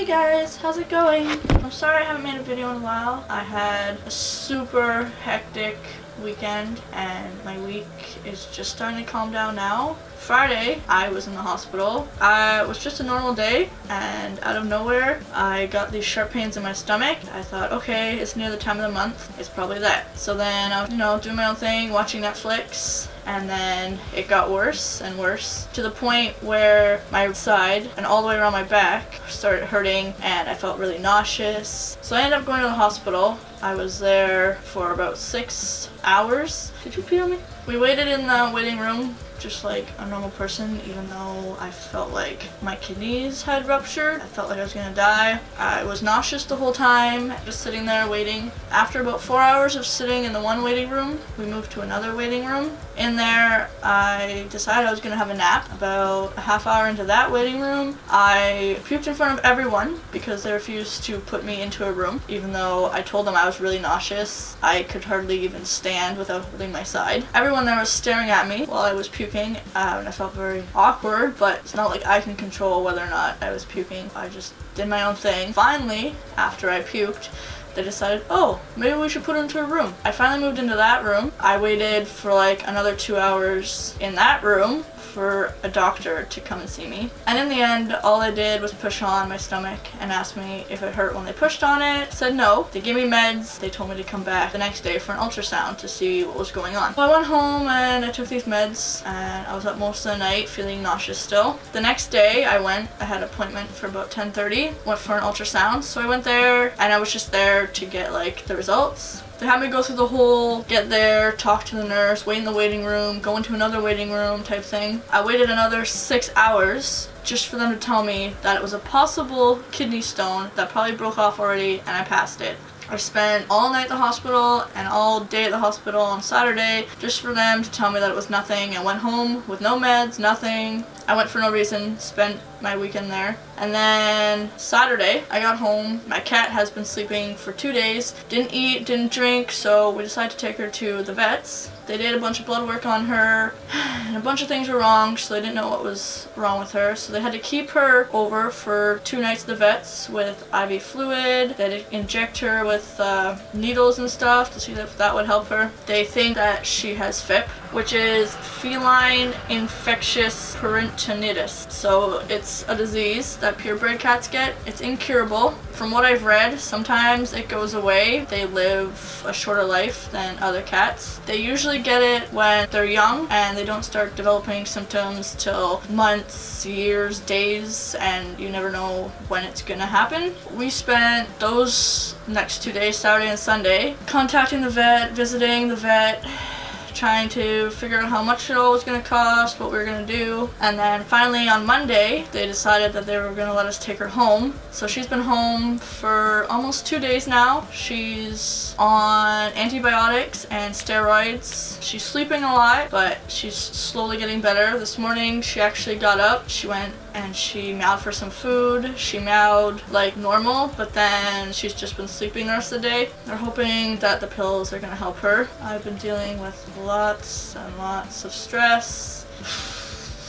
Hey guys, how's it going? I'm sorry I haven't made a video in a while. I had a super hectic weekend and my week is just starting to calm down now. Friday, I was in the hospital. It was just a normal day and out of nowhere, I got these sharp pains in my stomach. I thought, okay, it's near the time of the month. It's probably that. So then I was, doing my own thing, watching Netflix. And then it got worse and worse to the point where my side and all the way around my back started hurting and I felt really nauseous. So I ended up going to the hospital. I was there for about 6 hours. Did you pee on me? We waited in the waiting room just like a normal person, even though I felt like my kidneys had ruptured. I felt like I was gonna die. I was nauseous the whole time, just sitting there waiting. After about 4 hours of sitting in the one waiting room, we moved to another waiting room. In there, I decided I was gonna have a nap. About a half hour into that waiting room, I puked in front of everyone because they refused to put me into a room. Even though I told them I was really nauseous, I could hardly even stand without holding my side. Everyone there was staring at me while I was puking. And I felt very awkward, but it's not like I can control whether or not I was puking. I just did my own thing. Finally, after I puked, they decided, oh, maybe we should put her into a room. I finally moved into that room. I waited for like another 2 hours in that room for a doctor to come and see me. And in the end, all I did was push on my stomach and ask me if it hurt when they pushed on it. I said no. They gave me meds. They told me to come back the next day for an ultrasound to see what was going on. So I went home and I took these meds and I was up most of the night feeling nauseous still. The next day I had an appointment for about 10:30, went for an ultrasound. So I went there and I was just there to get like the results. They had me go through the whole, get there, talk to the nurse, wait in the waiting room, go into another waiting room type thing. I waited another 6 hours just for them to tell me that it was a possible kidney stone that probably broke off already and I passed it. I spent all night at the hospital and all day at the hospital on Saturday just for them to tell me that it was nothing. I went home with no meds, nothing. I went for no reason, spent my weekend there. And then Saturday, I got home. My cat has been sleeping for 2 days. Didn't eat, didn't drink, so we decided to take her to the vets. They did a bunch of blood work on her, and a bunch of things were wrong, so they didn't know what was wrong with her. So they had to keep her over for 2 nights at the vets with IV fluid. They had to inject her with needles and stuff to see if that would help her. They think that she has FIP, which is feline infectious peritonitis. So it's a disease that purebred cats get. It's incurable. From what I've read, sometimes it goes away. They live a shorter life than other cats. They usually get it when they're young and they don't start developing symptoms till months, years, days, and you never know when it's gonna happen. We spent those next 2 days, Saturday and Sunday, contacting the vet, visiting the vet, trying to figure out how much it all was going to cost, what we were going to do. And then finally on Monday, they decided that they were going to let us take her home. So she's been home for almost 2 days now. She's on antibiotics and steroids. She's sleeping a lot, but she's slowly getting better. This morning she actually got up. She went and she meowed for some food. She meowed like normal, but then she's just been sleeping the rest of the day. They're hoping that the pills are going to help her. I've been dealing with lots and lots of stress,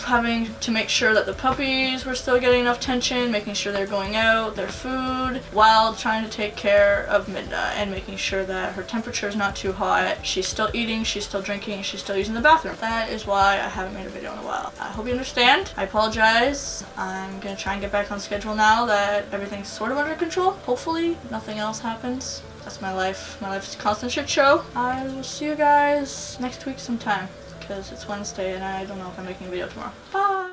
having to make sure that the puppies were still getting enough attention, making sure they're going out, their food, while trying to take care of Midna and making sure that her temperature is not too hot. She's still eating, she's still drinking, she's still using the bathroom. That is why I haven't made a video in a while. I hope you understand. I apologize. I'm gonna try and get back on schedule now that everything's sort of under control. Hopefully nothing else happens. That's my life. My life is a constant shit show. I will see you guys next week sometime, because it's Wednesday and I don't know if I'm making a video tomorrow. Bye!